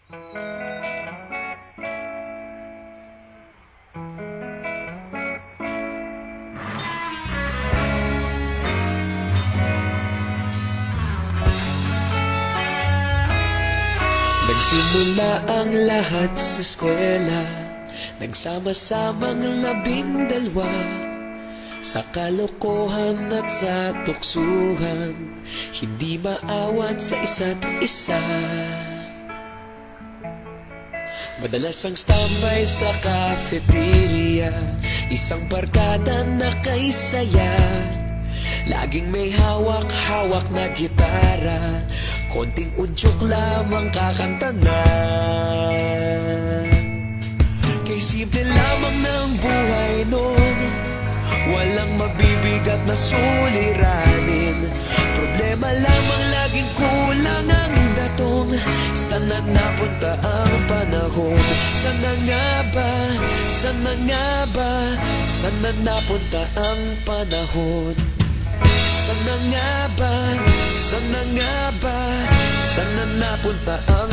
Nagsimula ang lahat sa eskwela, nagsama-samang 12, sa kalokohan at sa tuksuhan, hindi maawat sa isa't isa. Madalas ang standby sa cafeteria, isang barkada na kay saya, laging may hawak-hawak na gitara, konting udyok lamang kakanta na. Kay simple lamang ng buhay noon, walang mabibigat na suliranin, problema lamang laging kulang ang datong. Sana napunta ang panahon? Sana nga ba? Sana nga ba? Sana napunta ang panahon? Sana nga ba? Sana nga ba? Sana napunta ang